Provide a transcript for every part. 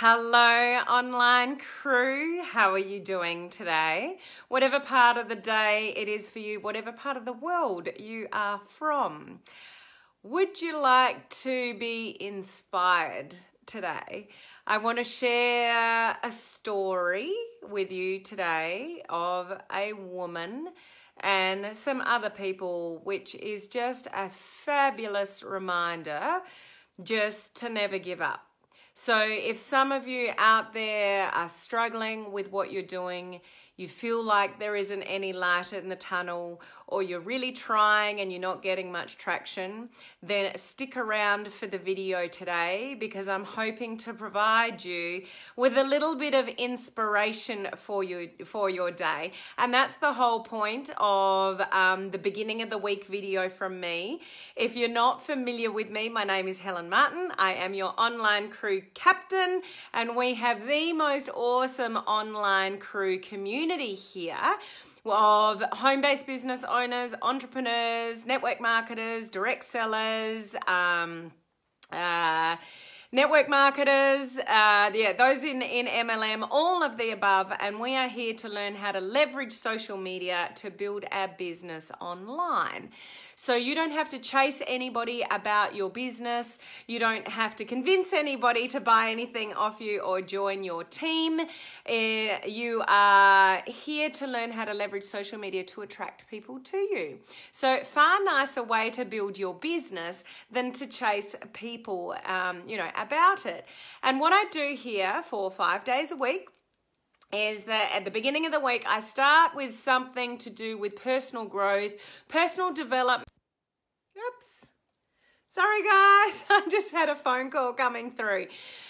Hello, online crew. How are you doing today? Whatever part of the day it is for you, whatever part of the world you are from. Would you like to be inspired today? I want to share a story with you today of a woman and some other people, which is just a fabulous reminder just to never give up. So if some of you out there are struggling with what you're doing, you feel like there isn't any light in the tunnel, or you're really trying and you're not getting much traction, then stick around for the video today, because I'm hoping to provide you with a little bit of inspiration for your day. And that's the whole point of the beginning of the week video from me. If you're not familiar with me, my name is Helen Martin. I am your online crew captain, and we have the most awesome online crew community here of home-based business owners, entrepreneurs, network marketers, direct sellers, network marketers, those in MLM, all of the above. And we are here to learn how to leverage social media to build our business online. So you don't have to chase anybody about your business. You don't have to convince anybody to buy anything off you or join your team. You are here to learn how to leverage social media to attract people to you. So far nicer way to build your business than to chase people, about it. And what I do here for 5 days a week is that at the beginning of the week, I start with something to do with personal growth, personal development. Oops. Sorry guys, I just had a phone call coming through.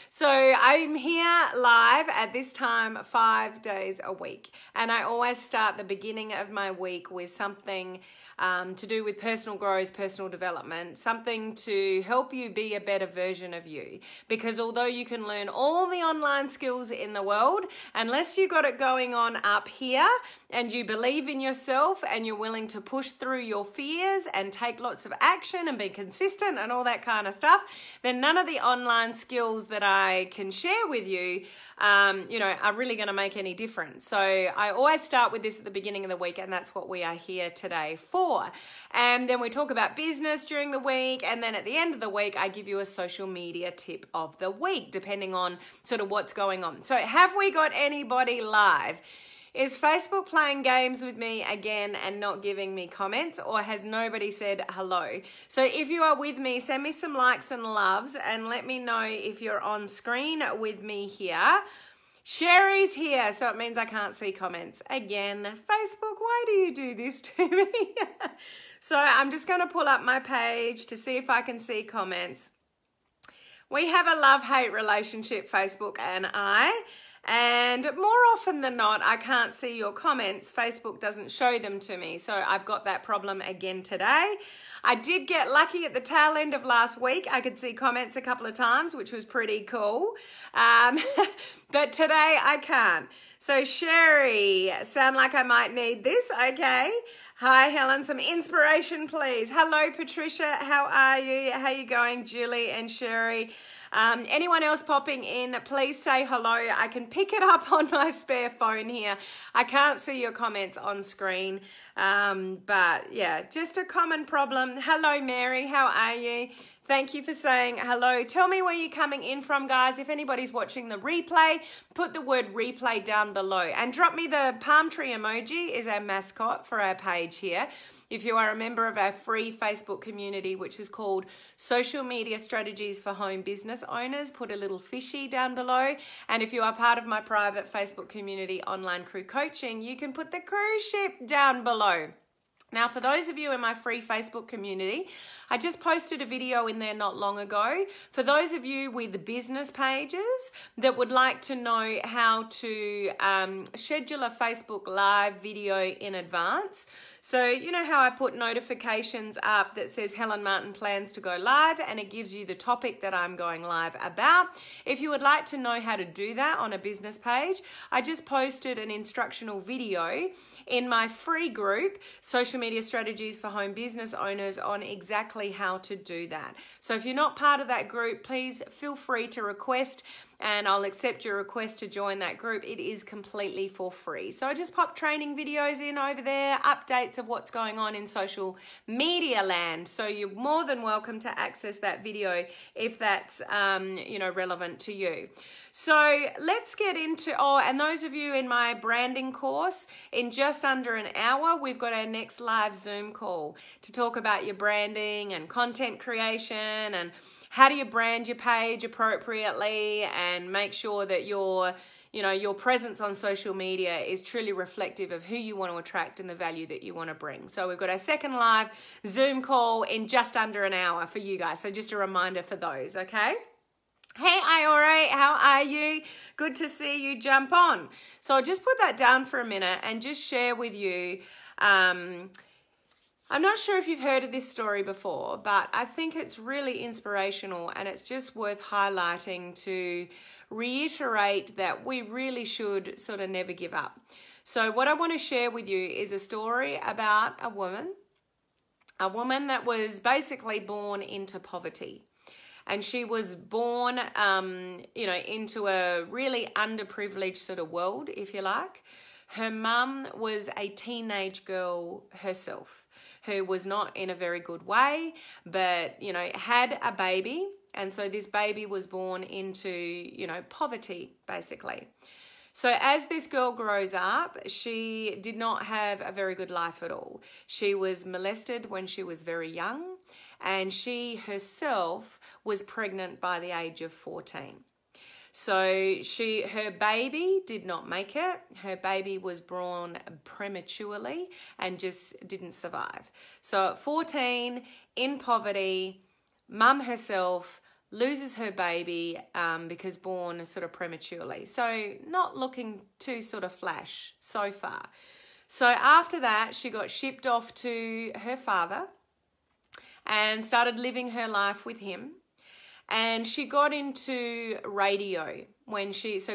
So I'm here live at this time 5 days a week, and I always start the beginning of my week with something to do with personal growth, personal development, something to help you be a better version of you. Because although you can learn all the online skills in the world, unless you got it going on up here and you believe in yourself and you're willing to push through your fears and take lots of action and be consistent and all that kind of stuff, then none of the online skills that I can share with you, are really going to make any difference. So I always start with this at the beginning of the week, and that's what we are here today for. And then we talk about business during the week, and then at the end of the week, I give you a social media tip of the week, depending on sort of what's going on. So have we got anybody live? Is Facebook playing games with me again and not giving me comments, or has nobody said hello? So if you are with me, send me some likes and loves and let me know if you're on screen with me here. Sherry's here, so it means I can't see comments. Again, Facebook, why do you do this to me? So I'm just going to pull up my page to see if I can see comments. We have a love-hate relationship, Facebook and I. And more often than not, I can't see your comments. Facebook doesn't show them to me. So I've got that problem again today. I did get lucky at the tail end of last week. I could see comments a couple of times, which was pretty cool. But today I can't. So Sherry, sound like I might need this. Okay. Hi, Helen. Some inspiration, please. Hello, Patricia. How are you? How are you going, Julie and Sherry? Anyone else popping in, please say hello. I can pick it up on my spare phone here. I can't see your comments on screen. But yeah, just a common problem. Hello, Mary. How are you? Thank you for saying hello. Tell me where you're coming in from, guys. If anybody's watching the replay, put the word replay down below. And drop me the palm tree emoji, is our mascot for our page here. If you are a member of our free Facebook community, which is called Social Media Strategies for Home Business Owners, put a little fishy down below. And if you are part of my private Facebook community, Online Crew Coaching, you can put the cruise ship down below. Now, for those of you in my free Facebook community, I just posted a video in there not long ago. For those of you with the business pages that would like to know how to schedule a Facebook Live video in advance. So you know how I put notifications up that says Helen Martin plans to go live, and it gives you the topic that I'm going live about. If you would like to know how to do that on a business page, I just posted an instructional video in my free group, Social social media strategies for home business owners on exactly how to do that. So if you're not part of that group, please feel free to request and I'll accept your request to join that group. It is completely for free. So I just pop training videos in over there, updates of what's going on in social media land. So you're more than welcome to access that video if that's relevant to you. So let's get into, and those of you in my branding course, in just under an hour, we've got our next live Zoom call to talk about your branding and content creation and how do you brand your page appropriately and make sure that your presence on social media is truly reflective of who you want to attract and the value that you want to bring. So we've got our second live Zoom call in just under an hour for you guys. So just a reminder for those, okay? Hey, Iore, how are you? Good to see you jump on. So I'll just put that down for a minute and just share with you, I'm not sure if you've heard of this story before, but I think it's really inspirational and it's just worth highlighting to reiterate that we really should sort of never give up. So what I want to share with you is a story about a woman that was basically born into poverty. And she was born, into a really underprivileged sort of world, if you like. Her mum was a teenage girl herself, who was not in a very good way, but, had a baby. And so this baby was born into, poverty, basically. So as this girl grows up, she did not have a very good life at all. She was molested when she was very young, and she herself was pregnant by the age of 14. So her baby did not make it. Her baby was born prematurely and just didn't survive. So at 14, in poverty, mum herself loses her baby because born sort of prematurely. So not looking too sort of flash so far. So after that, she got shipped off to her father and started living her life with him. And she got into radio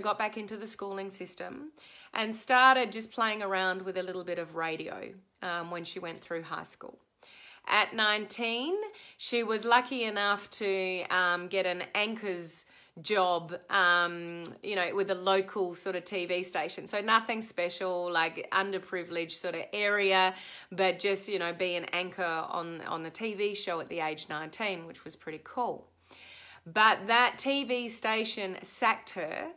got back into the schooling system and started just playing around with a little bit of radio when she went through high school. At 19, she was lucky enough to get an anchor's job, with a local sort of TV station. So nothing special, like underprivileged sort of area, but just, be an anchor on the TV show at the age 19, which was pretty cool. But that TV station sacked her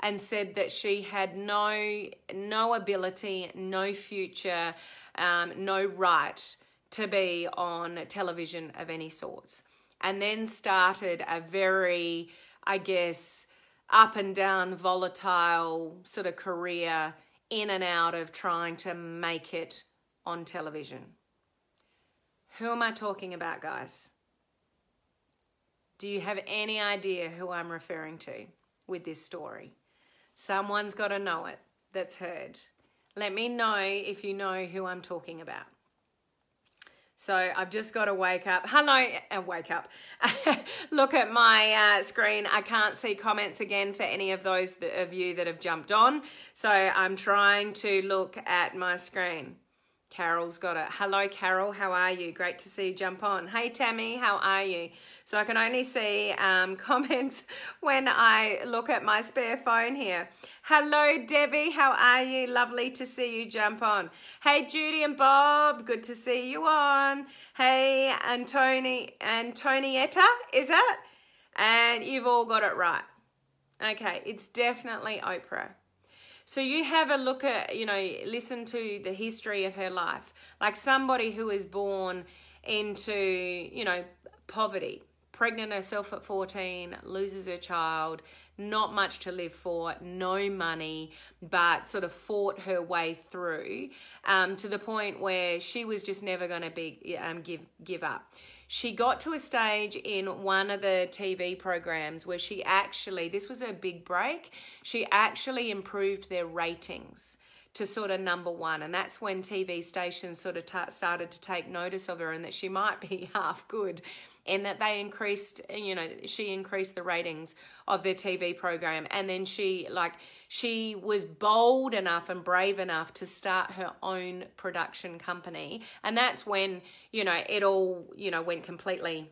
and said that she had no ability, no future, no right to be on television of any sorts. And then started a very, I guess, up and down, volatile sort of career in and out of trying to make it on television. Who am I talking about, guys? Do you have any idea who I'm referring to with this story? Someone's got to know it that's heard. Let me know if you know who I'm talking about. So I've just got to wake up. Wake up. Look at my screen. I can't see comments again for any of those of you that have jumped on. So I'm trying to look at my screen. Carol's got it. Hello, Carol. How are you? Great to see you jump on. Hey, Tammy. How are you? So I can only see comments when I look at my spare phone here. Hello, Debbie. How are you? Lovely to see you jump on. Hey, Judy and Bob. Good to see you on. Hey, Antonietta, is it? And you've all got it right. Okay, it's definitely Oprah. So you have a look at, listen to the history of her life. Like somebody who is born into, poverty, pregnant herself at 14, loses her child, not much to live for, no money, but sort of fought her way through to the point where she was just never going to give up. She got to a stage in one of the TV programs where this was her big break, she actually improved their ratings to sort of number one. And that's when TV stations sort of started to take notice of her, and that she might be half good, and that they increased, she increased the ratings of their TV program. And then she was bold enough and brave enough to start her own production company. And that's when, it all, went completely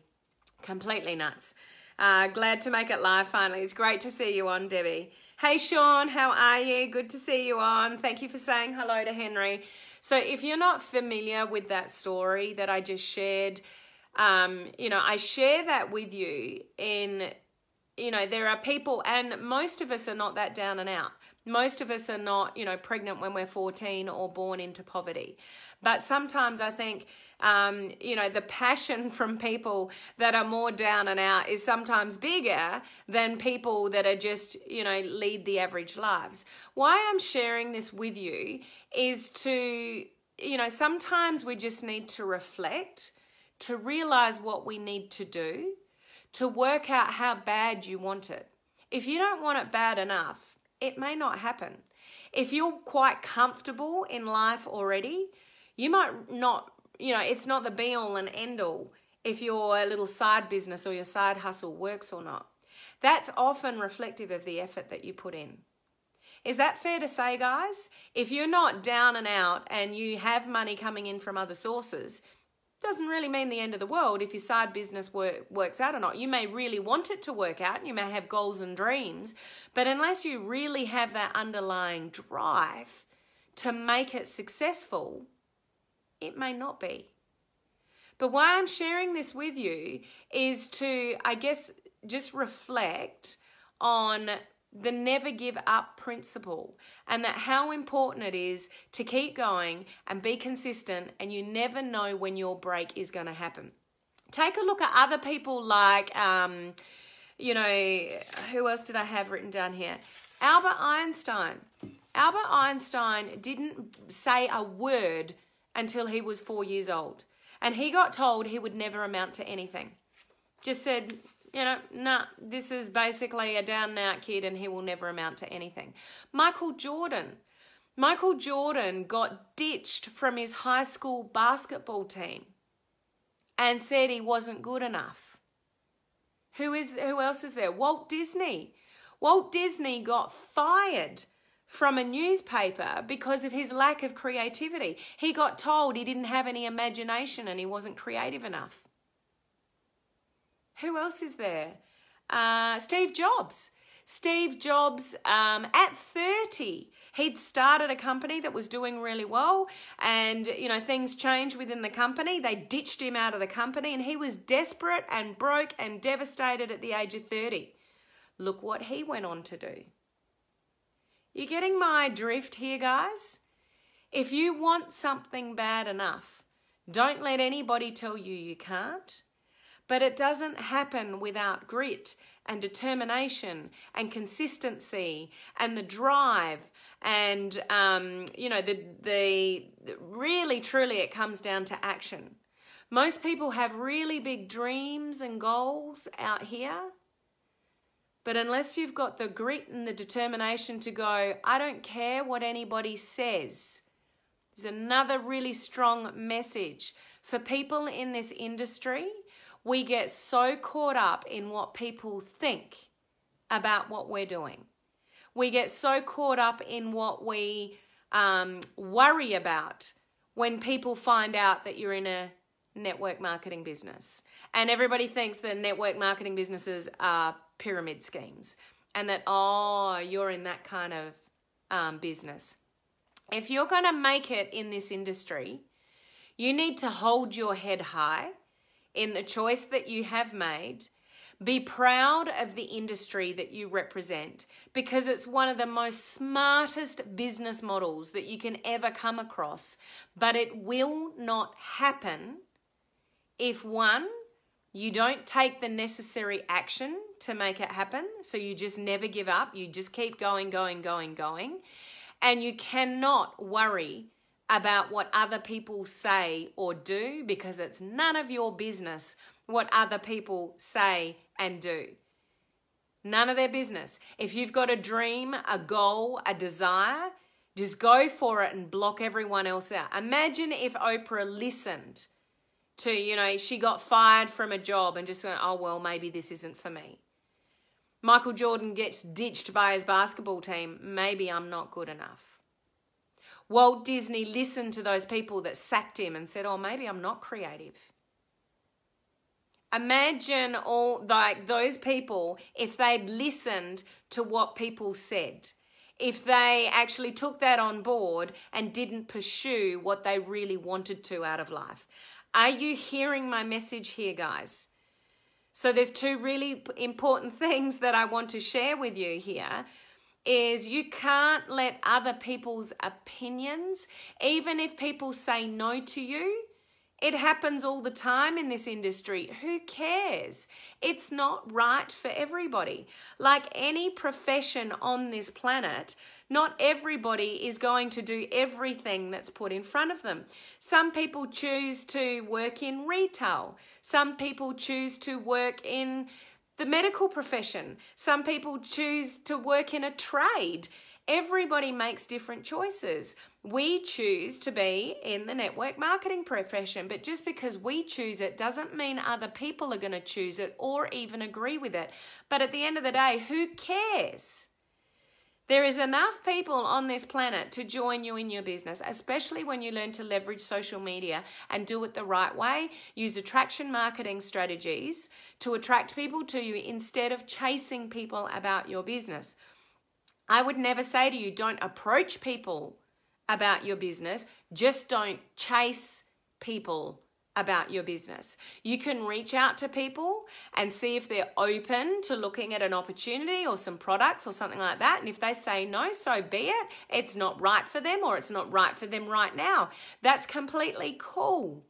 nuts. Glad to make it live finally. It's great to see you on, Debbie. Hey, Sean, how are you? Good to see you on. Thank you for saying hello to Henry. So if you're not familiar with that story that I just shared, I share that with you in, there are people, and most of us are not that down and out. Most of us are not, pregnant when we're 14 or born into poverty. But sometimes I think, the passion from people that are more down and out is sometimes bigger than people that are just, lead the average lives. Why I'm sharing this with you is to, sometimes we just need to reflect, to realize what we need to do, to work out how bad you want it. If you don't want it bad enough, it may not happen. If you're quite comfortable in life already, you might not, it's not the be all and end all if your little side business or your side hustle works or not. That's often reflective of the effort that you put in. Is that fair to say, guys? If you're not down and out and you have money coming in from other sources, doesn't really mean the end of the world if your side business works out or not. You may really want it to work out, and you may have goals and dreams, but unless you really have that underlying drive to make it successful, it may not be. But why I'm sharing this with you is to, I guess, just reflect on the never give up principle, and that how important it is to keep going and be consistent, and you never know when your break is going to happen. Take a look at other people like, who else did I have written down here? Albert Einstein. Albert Einstein didn't say a word until he was 4 years old, and he got told he would never amount to anything. Just said, nah, this is basically a down and out kid and he will never amount to anything. Michael Jordan got ditched from his high school basketball team and said he wasn't good enough. Who else is there? Walt Disney. Walt Disney got fired from a newspaper because of his lack of creativity. He got told he didn't have any imagination and he wasn't creative enough. Who else is there? Steve Jobs. Steve Jobs, at 30, he'd started a company that was doing really well, and, things changed within the company. They ditched him out of the company, and he was desperate and broke and devastated at the age of 30. Look what he went on to do. You getting my drift here, guys? If you want something bad enough, don't let anybody tell you you can't. But it doesn't happen without grit and determination and consistency and the drive and, the really, truly it comes down to action. Most people have really big dreams and goals out here, but unless you've got the grit and the determination to go, I don't care what anybody says. There's another really strong message for people in this industry. We get so caught up in what people think about what we're doing. We get so caught up in what we worry about when people find out that you're in a network marketing business. And everybody thinks that network marketing businesses are pyramid schemes and that, you're in that kind of business. If you're going to make it in this industry, you need to hold your head high in the choice that you have made. Be proud of the industry that you represent, because it's one of the most smartest business models that you can ever come across. But it will not happen if, one, you don't take the necessary action to make it happen. So you just never give up. You just keep going. And you cannot worry about what other people say or do, because it's none of your business what other people say and do. None of their business. If you've got a dream, a goal, a desire, Just go for it and block everyone else out. Imagine if Oprah listened to, you know, she got fired from a job and just went, oh, well, maybe this isn't for me. Michael Jordan gets ditched by his basketball team. Maybe I'm not good enough. Walt Disney listened to those people that sacked him and said, oh, maybe I'm not creative. Imagine all like those people if they'd listened to what people said. If they actually took that on board and didn't pursue what they really wanted to out of life. Are you hearing my message here, guys? So there's two really important things that I want to share with you here is you can't let other people's opinions, even if people say no to you, it happens all the time in this industry. Who cares? It's not right for everybody. Like any profession on this planet, not everybody is going to do everything that's put in front of them. Some people choose to work in retail. Some people choose to work in the medical profession. Some people choose to work in a trade. Everybody makes different choices. We choose to be in the network marketing profession, but just because we choose it doesn't mean other people are going to choose it or even agree with it. But at the end of the day, who cares? There is enough people on this planet to join you in your business, especially when you learn to leverage social media and do it the right way. Use attraction marketing strategies to attract people to you instead of chasing people about your business. I would never say to you, don't approach people about your business. Just don't chase people about your business. You can reach out to people and see if they're open to looking at an opportunity or some products or something like that. And if they say no, so be it. It's not right for them or it's not right for them right now. That's completely cool.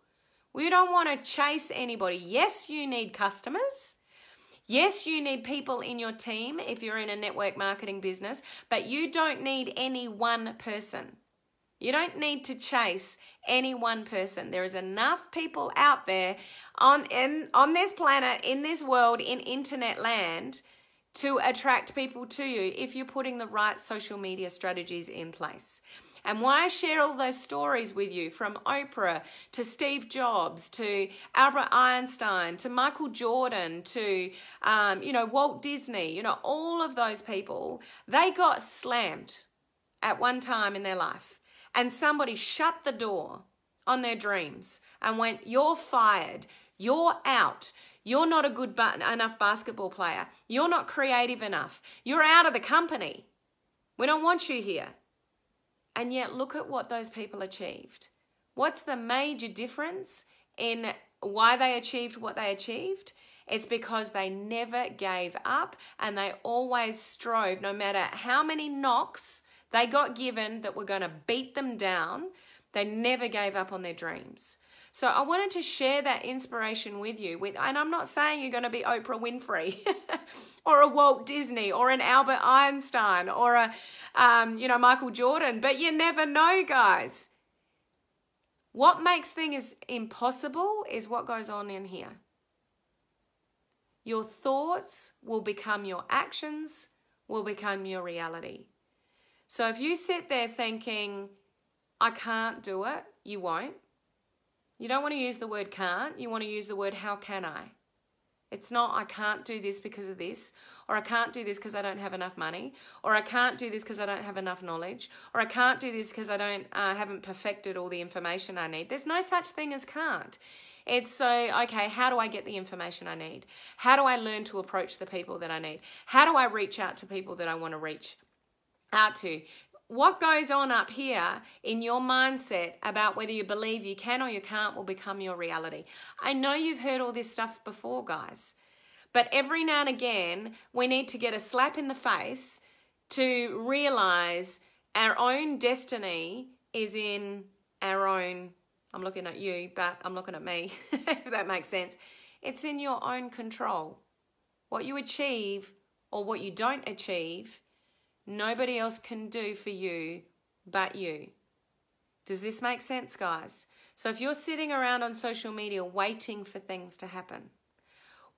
We don't want to chase anybody. Yes, you need customers. Yes, you need people in your team if you're in a network marketing business, but you don't need any one person. You don't need to chase any one person. There is enough people out there on this planet, in this world, in internet land to attract people to you if you're putting the right social media strategies in place. And why I share all those stories with you, from Oprah to Steve Jobs to Albert Einstein to Michael Jordan to, Walt Disney, all of those people, they got slammed at one time in their life. And somebody shut the door on their dreams and went, you're fired, you're out, you're not a good enough basketball player, you're not creative enough, you're out of the company, we don't want you here. And yet look at what those people achieved. What's the major difference in why they achieved what they achieved? It's because they never gave up and they always strove, no matter how many knocks they got given that were going to beat them down, they never gave up on their dreams. So I wanted to share that inspiration with you. And I'm not saying you're going to be Oprah Winfrey or a Walt Disney or an Albert Einstein or a Michael Jordan, but you never know, guys. What makes things impossible is what goes on in here. Your thoughts will become your actions, will become your reality. So if you sit there thinking, I can't do it, you won't. You don't want to use the word can't, you want to use the word how can I? It's not I can't do this because of this, or I can't do this because I don't have enough money, or I can't do this because I don't have enough knowledge, or I can't do this because I haven't perfected all the information I need. There's no such thing as can't. It's so, okay, how do I get the information I need? How do I learn to approach the people that I need? How do I reach out to people that I want to reach out to? What goes on up here in your mindset about whether you believe you can or you can't will become your reality. I know you've heard all this stuff before, guys, but every now and again, we need to get a slap in the face to realize our own destiny is in our own, I'm looking at you, but I'm looking at me, if that makes sense. It's in your own control. What you achieve or what you don't achieve, nobody else can do for you but you. Does this make sense, guys? So if you're sitting around on social media waiting for things to happen,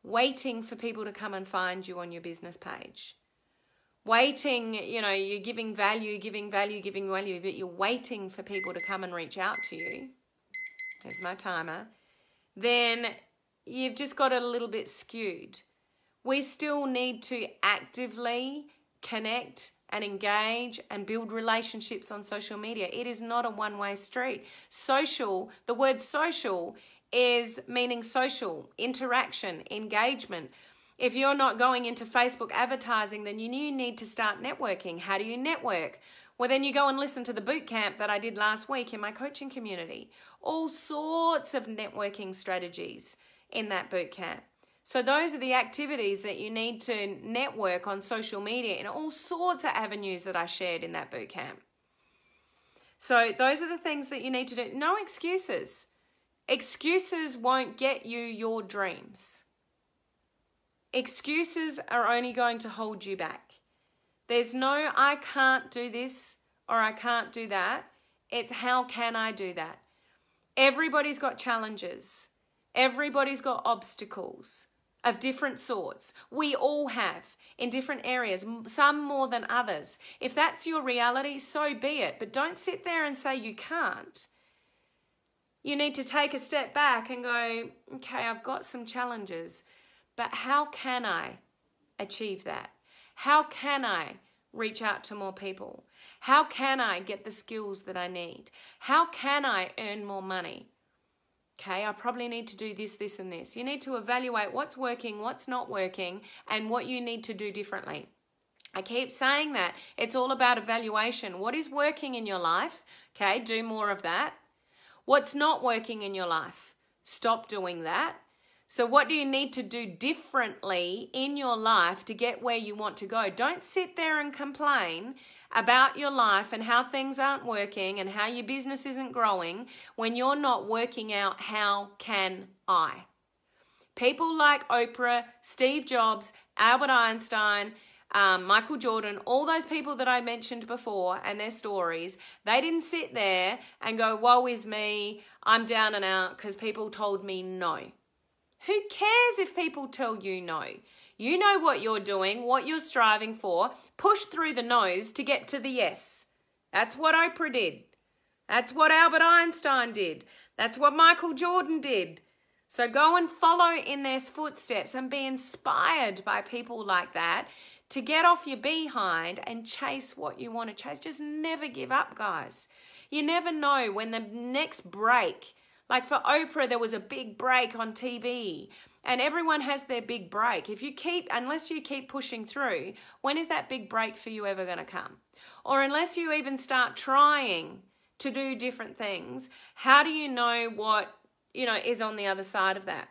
waiting for people to come and find you on your business page, Waiting, you know, you're giving value, but you're waiting for people to come and reach out to you. There's my timer. Then you've just got it a little bit skewed. We still need to actively connect and engage and build relationships on social media. It is not a one-way street. Social, the word social is meaning social, interaction, engagement. If you're not going into Facebook advertising, then you need to start networking. How do you network? Well, then you go and listen to the boot camp that I did last week in my coaching community. All sorts of networking strategies in that boot camp. So those are the activities that you need to network on social media in all sorts of avenues that I shared in that boot camp. So those are the things that you need to do. No excuses. Excuses won't get you your dreams. Excuses are only going to hold you back. There's no, I can't do this or I can't do that. It's how can I do that? Everybody's got challenges. Everybody's got obstacles of different sorts. We all have in different areas, some more than others. If that's your reality, so be it. But don't sit there and say you can't. You need to take a step back and go, okay, I've got some challenges. But how can I achieve that? How can I reach out to more people? How can I get the skills that I need? How can I earn more money? Okay, I probably need to do this, this, and this. You need to evaluate what's working, what's not working, and what you need to do differently. I keep saying that. It's all about evaluation. What is working in your life? Okay, do more of that. What's not working in your life? Stop doing that. So what do you need to do differently in your life to get where you want to go? Don't sit there and complain about your life and how things aren't working and how your business isn't growing when you're not working out how can I. People like Oprah, Steve Jobs, Albert Einstein, Michael Jordan, all those people that I mentioned before and their stories, they didn't sit there and go, woe is me, I'm down and out because people told me no. Who cares if people tell you no? You know what you're doing, what you're striving for. Push through the no's to get to the yes. That's what Oprah did. That's what Albert Einstein did. That's what Michael Jordan did. So go and follow in their footsteps and be inspired by people like that to get off your behind and chase what you want to chase. Just never give up, guys. You never know when the next break. Like for Oprah, there was a big break on TV and everyone has their big break. Unless you keep pushing through, when is that big break for you ever going to come? Or unless you even start trying to do different things, how do you know what, is on the other side of that?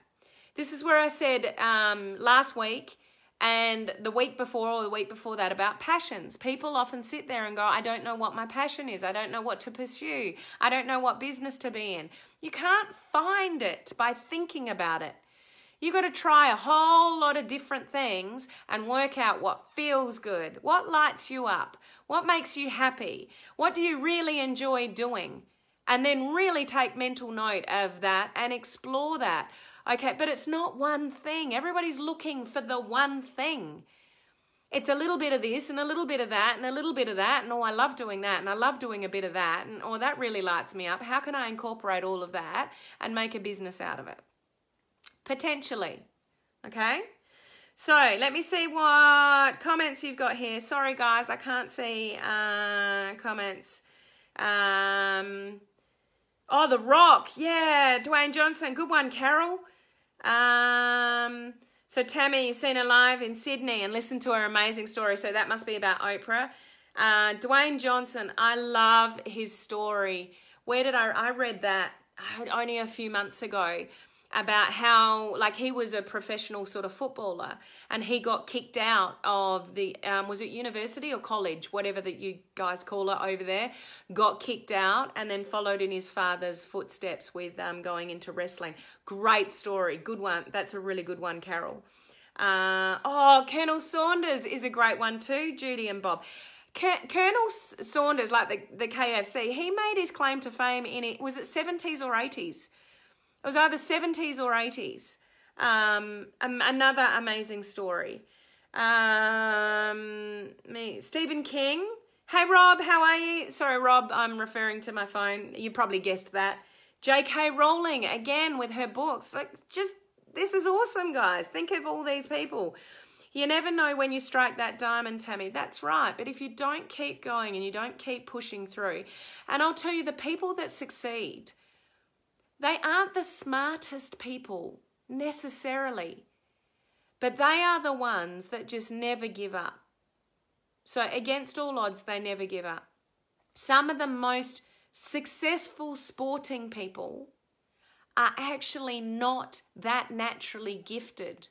This is where I said last week and the week before or the week before that about passions. People often sit there and go, I don't know what my passion is. I don't know what to pursue. I don't know what business to be in. You can't find it by thinking about it. You've got to try a whole lot of different things and work out what feels good, what lights you up, what makes you happy, what do you really enjoy doing, and then really take mental note of that and explore that. Okay, but it's not one thing. Everybody's looking for the one thing. It's a little bit of this and a little bit of that and a little bit of that. And, oh, I love doing that and I love doing a bit of that. And, oh, that really lights me up. How can I incorporate all of that and make a business out of it? Potentially. Okay? So let me see what comments you've got here. Sorry, guys, I can't see comments. Oh, The Rock. Yeah, Dwayne Johnson. Good one, Carol. So Tammy, you've seen her live in Sydney and listened to her amazing story. So that must be about Oprah. Dwayne Johnson, I love his story. Where did I read that only a few months ago about how, like, he was a professional sort of footballer and he got kicked out of the, was it university or college, whatever that you guys call it over there, got kicked out and then followed in his father's footsteps with going into wrestling. Great story. Good one. That's a really good one, Carol. Colonel Saunders is a great one too, Judy and Bob. Colonel Saunders, like the KFC, he made his claim to fame in, was it 70s or 80s? It was either 70s or 80s. Another amazing story. Stephen King. Hey, Rob, how are you? Sorry, Rob, I'm referring to my phone. You probably guessed that. J.K. Rowling, again, with her books. Like, just, this is awesome, guys. Think of all these people. You never know when you strike that diamond, Tammy. That's right. But if you don't keep going and you don't keep pushing through, and I'll tell you, the people that succeed, they aren't the smartest people necessarily, but they are the ones that just never give up. So against all odds, they never give up. Some of the most successful sporting people are actually not that naturally gifted,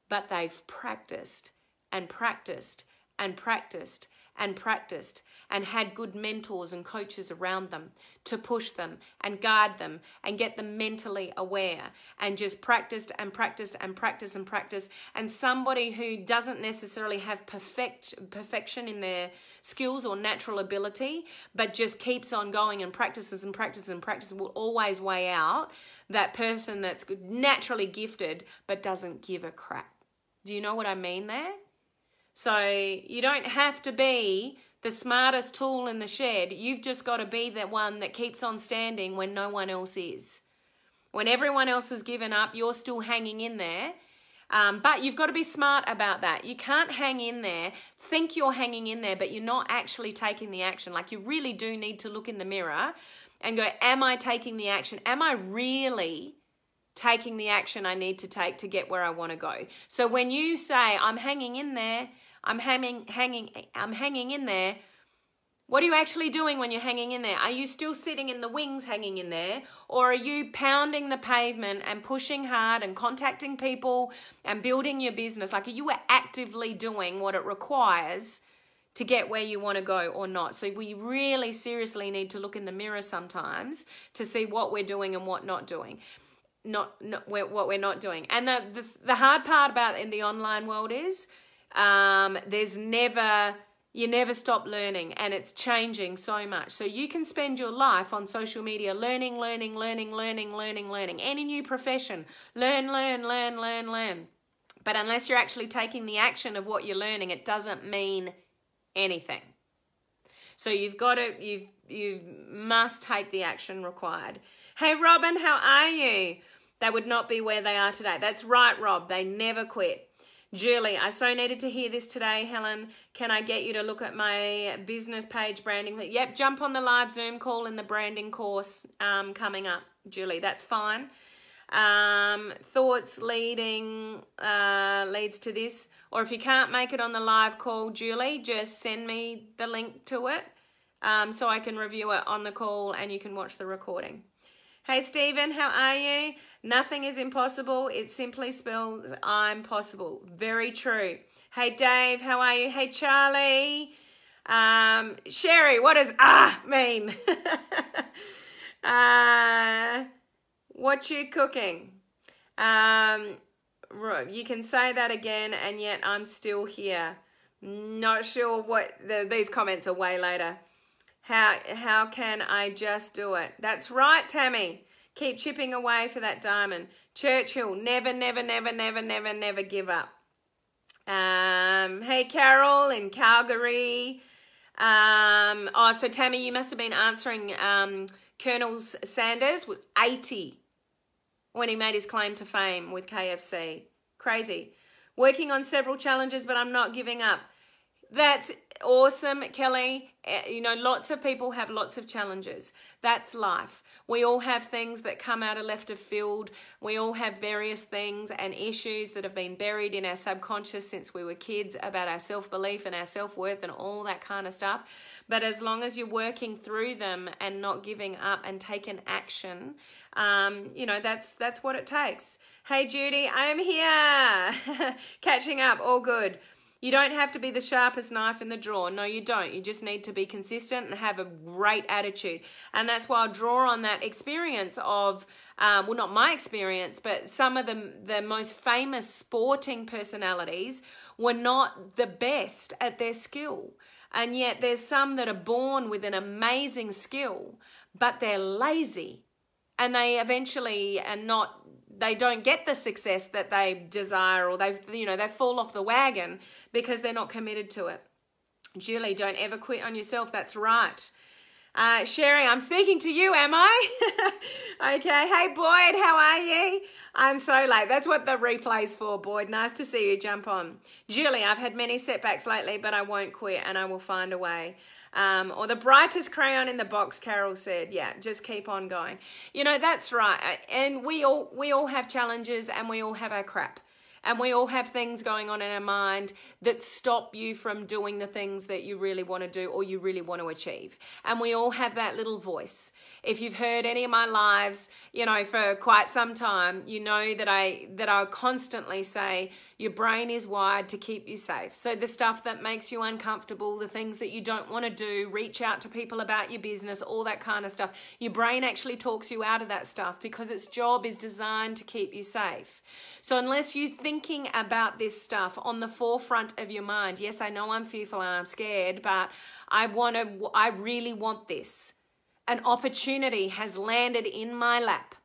but they've practiced and practiced and practiced and practiced and had good mentors and coaches around them to push them and guide them and get them mentally aware, and just practiced and practiced and practiced and practiced. And somebody who doesn't necessarily have perfection in their skills or natural ability, but just keeps on going and practices and practices and practices, will always weigh out that person that's naturally gifted but doesn't give a crap. Do you know what I mean there? So you don't have to be the smartest tool in the shed. You've just got to be the one that keeps on standing when no one else is. When everyone else has given up, you're still hanging in there. But you've got to be smart about that. You can't hang in there, think you're hanging in there, but you're not actually taking the action. Like, you really do need to look in the mirror and go, am I taking the action? Am I really taking the action I need to take to get where I want to go? So when you say, I'm hanging in there, I'm hanging in there, what are you actually doing when you're hanging in there? Are you still sitting in the wings hanging in there? Or are you pounding the pavement and pushing hard and contacting people and building your business? Like, are you actively doing what it requires to get where you want to go or not? So we really seriously need to look in the mirror sometimes to see what we're doing and what not doing. What we're not doing. And the hard part about in the online world is you never stop learning, and it's changing so much. So you can spend your life on social media learning. Any new profession, learn. But unless you're actually taking the action of what you're learning, it doesn't mean anything. So you must take the action required. Hey, Robin, how are you? They would not be where they are today. That's right, Rob. They never quit. Julie, I so needed to hear this today. Helen, can I get you to look at my business page branding? Yep, jump on the live Zoom call in the branding course coming up, Julie. That's fine. Thoughts leads to this. Or if you can't make it on the live call, Julie, just send me the link to it so I can review it on the call and you can watch the recording. Hey, Stephen, how are you? Nothing is impossible. It simply spells I'm possible. Very true. Hey, Dave, how are you? Hey, Charlie. Sherry, what does mean? What you cooking? You can say that again, and yet I'm still here. Not sure what these comments are way later. How can I just do it? That's right, Tammy. Keep chipping away for that diamond. Churchill, never give up. Hey, Carol in Calgary. So Tammy, you must have been answering Colonel Sanders was 80 when he made his claim to fame with KFC. Crazy. Working on several challenges, but I'm not giving up. That's awesome, Kelly. You know, lots of people have lots of challenges. That's life. We all have things that come out of left of field. We all have various things and issues that have been buried in our subconscious since we were kids about our self-belief and our self-worth and all that kind of stuff. But as long as you're working through them and not giving up and taking action, you know, that's what it takes. Hey, Judy, I'm here. Catching up, all good. You don't have to be the sharpest knife in the drawer. No, you don't. You just need to be consistent and have a great attitude. And that's why I'll draw on that experience of, well, not my experience, but some of the most famous sporting personalities were not the best at their skill. And yet there's some that are born with an amazing skill, but they're lazy. And they eventually are not they don't get the success that they desire, or they fall off the wagon because they're not committed to it. Julie, don't ever quit on yourself. That's right. Sherry, I'm speaking to you, am I? Okay. Hey, Boyd, how are you? I'm so late. That's what the replay's for, Boyd. Nice to see you. Jump on. Julie, I've had many setbacks lately, but I won't quit and I will find a way. Or the brightest crayon in the box, Carol said. Yeah, just keep on going. That's right. And we all have challenges, and we all have our crap. And we all have things going on in our mind that stop you from doing the things that you really want to do or you really want to achieve. And we all have that little voice. If you've heard any of my lives, for quite some time, you know that I constantly say your brain is wired to keep you safe. So the stuff that makes you uncomfortable, the things that you don't want to do, reach out to people about your business, all that kind of stuff. Your brain actually talks you out of that stuff because its job is designed to keep you safe. So unless you're thinking about this stuff on the forefront of your mind, yes, I know I'm fearful and I'm scared, but I really want this. An opportunity has landed in my lap.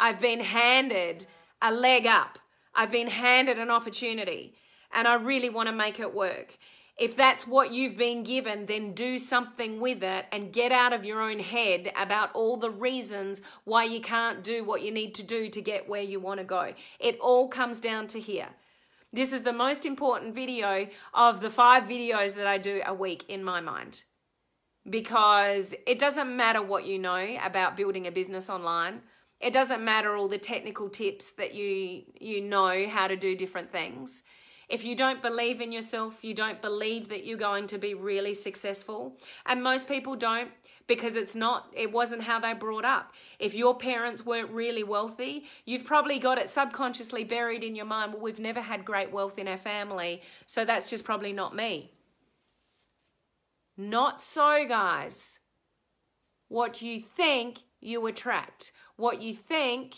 I've been handed a leg up. I've been handed an opportunity, and I really want to make it work. If that's what you've been given, then do something with it and get out of your own head about all the reasons why you can't do what you need to do to get where you want to go. It all comes down to here. This is the most important video of the 5 videos that I do a week in my mind. Because it doesn't matter what you know about building a business online. It doesn't matter all the technical tips that you know how to do different things. If you don't believe in yourself, you don't believe that you're going to be really successful. And most people don't, because it wasn't how they brought up. If your parents weren't really wealthy, you've probably got it subconsciously buried in your mind, well, we've never had great wealth in our family, so that's just probably not me. Not so, guys. What you think, you attract. What you think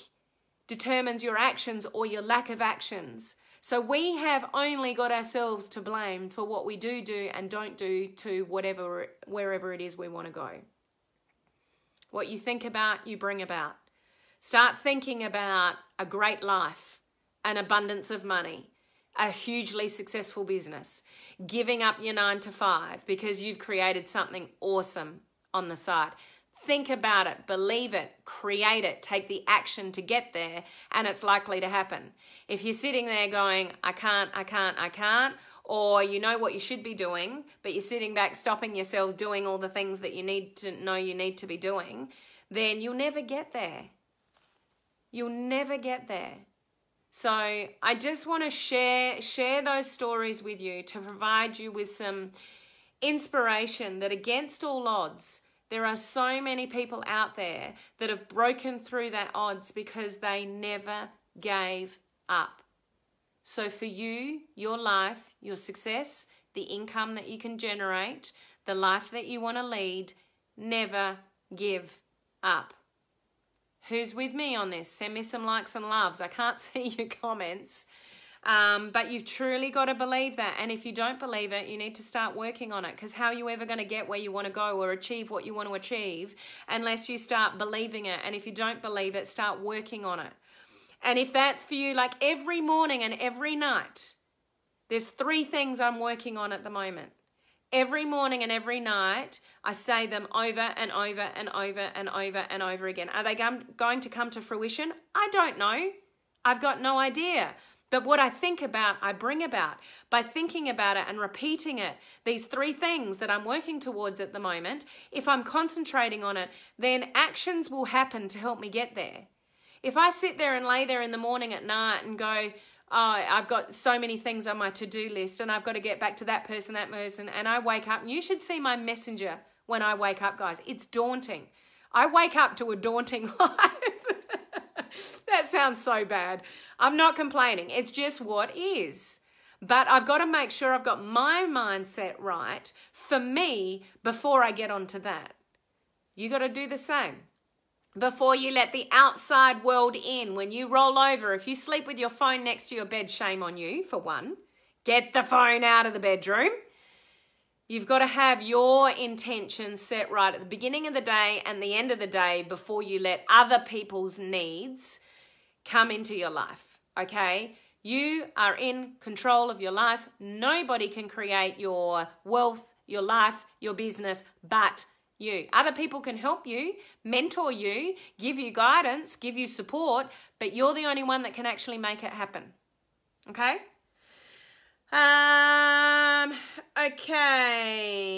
determines your actions or your lack of actions. So we have only got ourselves to blame for what we do and don't do to wherever it is we want to go. What you think about, you bring about. Start thinking about a great life, an abundance of money, a hugely successful business, giving up your 9 to 5 because you've created something awesome on the side. Think about it, believe it, create it, take the action to get there, and it's likely to happen. If you're sitting there going, I can't, or you know what you should be doing, but you're sitting back stopping yourself doing all the things that you need to know you need to be doing, then you'll never get there. You'll never get there. So I just want to share those stories with you to provide you with some inspiration that against all odds, there are so many people out there that have broken through that odds because they never gave up. So for you, your life, your success, the income that you can generate, the life that you want to lead, never give up. Who's with me on this? Send me some likes and loves. I can't see your comments. But you've truly got to believe that. And if you don't believe it, you need to start working on it, because how are you ever going to get where you want to go or achieve what you want to achieve unless you start believing it? And if you don't believe it, start working on it. And if that's for you, like every morning and every night, there's 3 things I'm working on at the moment. Every morning and every night, I say them over and over and over and over and over again. Are they going to come to fruition? I don't know. I've got no idea. But what I think about, I bring about. By thinking about it and repeating it, these 3 things that I'm working towards at the moment, if I'm concentrating on it, then actions will happen to help me get there. If I sit there and lay there in the morning at night and go, oh, I've got so many things on my to-do list and I've got to get back to that person, and I wake up, and you should see my messenger when I wake up, guys. It's daunting. I wake up to a daunting life. That sounds so bad. I'm not complaining. It's just what is. But I've got to make sure I've got my mindset right for me before I get onto that. You got to do the same. Before you let the outside world in, when you roll over, if you sleep with your phone next to your bed, shame on you, for one. Get the phone out of the bedroom. You've got to have your intentions set right at the beginning of the day and the end of the day before you let other people's needs come into your life, okay? You are in control of your life. Nobody can create your wealth, your life, your business, but you. Other people can help you, mentor you, give you guidance, give you support, but you're the only one that can actually make it happen. Okay? Okay.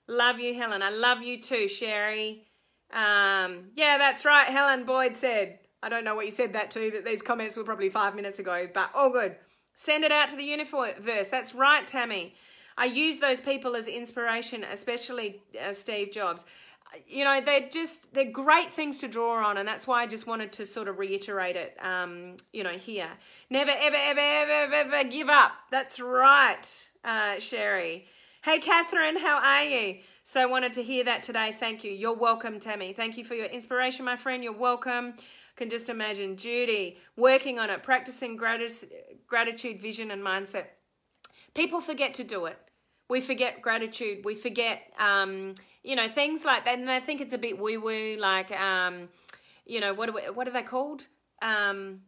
Love you, Helen. I love you too, Sherry. Yeah, that's right, Helen Boyd said. I don't know what you said that to, but these comments were probably 5 minutes ago, but all good. Send it out to the universe. That's right, Tammy. I use those people as inspiration, especially Steve Jobs. You know, they're great things to draw on, and that's why I just wanted to sort of reiterate it, you know, here. Never, ever, ever, ever, ever, ever give up. That's right, Sherry. Hey, Catherine, how are you? So I wanted to hear that today. Thank you. You're welcome, Tammy. Thank you for your inspiration, my friend. You're welcome. Can just imagine Judy working on it, practicing gratitude, vision, and mindset. People forget to do it. We forget gratitude. We forget, you know, things like that. And they think it's a bit woo-woo, like, you know, what are they called? Like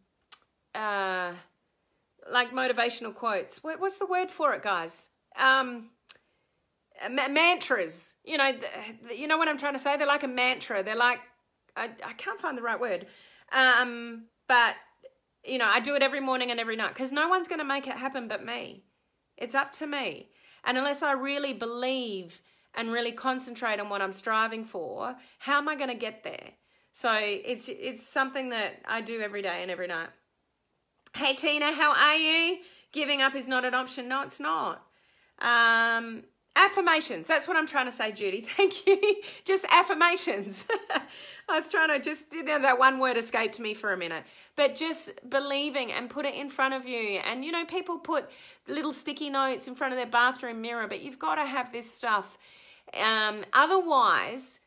motivational quotes. What's the word for it, guys? Mantras. You know what I'm trying to say? They're like a mantra. They're like, I can't find the right word. But, you know, I do it every morning and every night because no one's going to make it happen but me. It's up to me. And unless I really believe and really concentrate on what I'm striving for, how am I going to get there? So it's something that I do every day and every night. Hey, Tina, how are you? Giving up is not an option. No, it's not. Affirmations. That's what I'm trying to say, Judy. Thank you. Just affirmations. I was trying to just, that one word escaped me for a minute. But just believing and put it in front of you. And, you know, people put little sticky notes in front of their bathroom mirror, but you've got to have this stuff. Otherwise,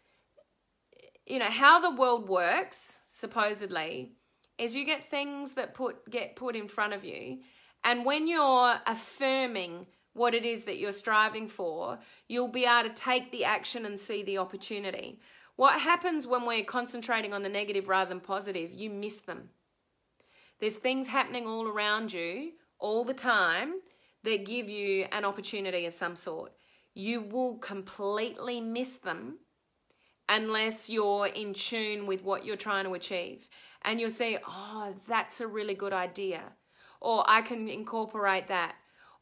you know, how the world works, supposedly, is you get things that get put in front of you. And when you're affirming what it is that you're striving for, you'll be able to take the action and see the opportunity. What happens when we're concentrating on the negative rather than positive? You miss them. There's things happening all around you all the time that give you an opportunity of some sort. You will completely miss them unless you're in tune with what you're trying to achieve. And you'll say, oh, that's a really good idea. Or I can incorporate that.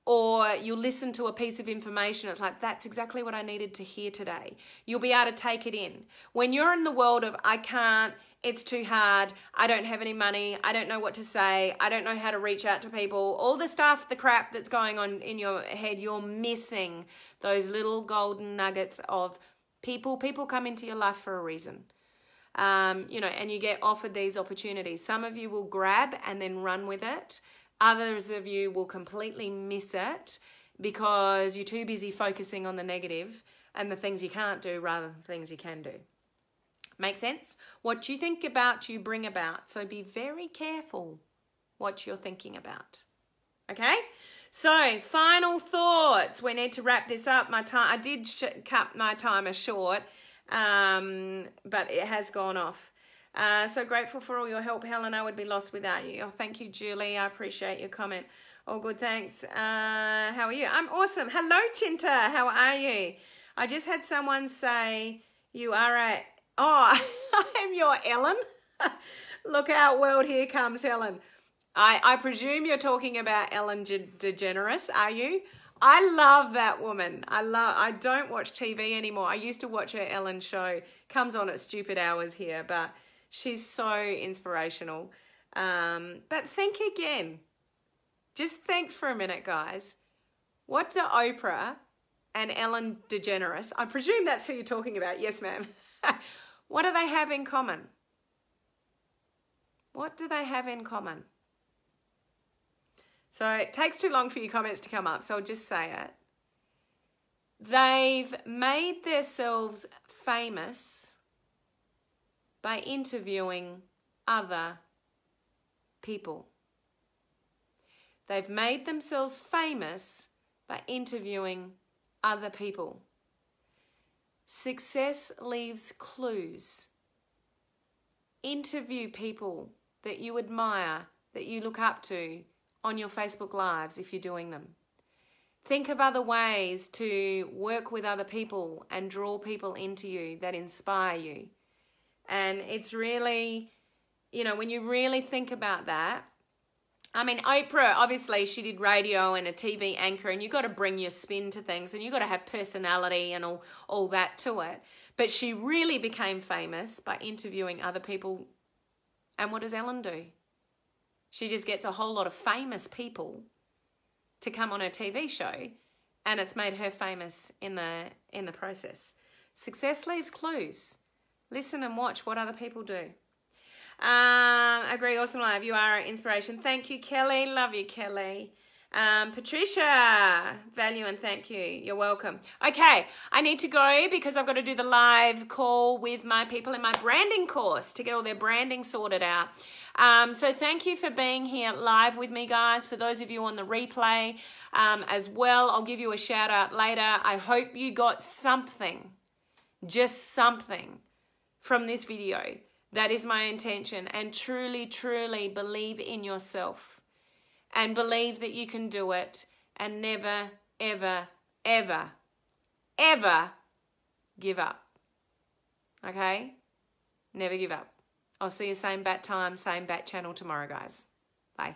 Or you'll listen to a piece of information. It's like, that's exactly what I needed to hear today. You'll be able to take it in. When you're in the world of, I can't, it's too hard, I don't have any money, I don't know what to say, I don't know how to reach out to people, all the stuff, the crap that's going on in your head, you're missing those little golden nuggets of people. People come into your life for a reason. You know, and you get offered these opportunities. Some of you will grab and then run with it. Others of you will completely miss it because you're too busy focusing on the negative and the things you can't do rather than things you can do. Make sense? What you think about, you bring about. So be very careful what you're thinking about. Okay? So, final thoughts. We need to wrap this up. I did cut my timer short, but it has gone off. So grateful for all your help, Helen. I would be lost without you. Oh, thank you, Julie. I appreciate your comment. All good, thanks. How are you? I'm awesome. Hello, Chinta. How are you? I just had someone say you are a... Oh, I am your Ellen. Look out, world. Here comes Helen. I presume you're talking about Ellen DeGeneres, are you? I love that woman. I don't watch TV anymore. I used to watch her Ellen show. Comes on at stupid hours here, but... she's so inspirational. But think again. Just think for a minute, guys. What do Oprah and Ellen DeGeneres, I presume that's who you're talking about. Yes, ma'am. What do they have in common? What do they have in common? So it takes too long for your comments to come up, so I'll just say it. They've made themselves famous by interviewing other people. They've made themselves famous by interviewing other people. Success leaves clues interview people that you admire, that you look up to on your Facebook Lives if you're doing them. Think of other ways to work with other people and draw people into you that inspire you. And it's really, you know, when you really think about that, I mean, Oprah, obviously she did radio and a TV anchor, and you got to bring your spin to things, and you got to have personality and all that to it. But she really became famous by interviewing other people. And what does Ellen do? She just gets a whole lot of famous people to come on her TV show, and it's made her famous in the process. Success leaves clues. Listen and watch what other people do. Agree, awesome live. You are an inspiration. Thank you, Kelly. Love you, Kelly. Patricia, value and thank you. You're welcome. Okay, I need to go because I've got to do the live call with my people in my branding course to get all their branding sorted out. So thank you for being here live with me, guys. For those of you on the replay as well, I'll give you a shout out later. I hope you got something, just something from this video. That is my intention. And truly, truly believe in yourself. And believe that you can do it. And never, ever, ever, ever give up. Okay? Never give up. I'll see you same bat time, same bat channel tomorrow, guys. Bye.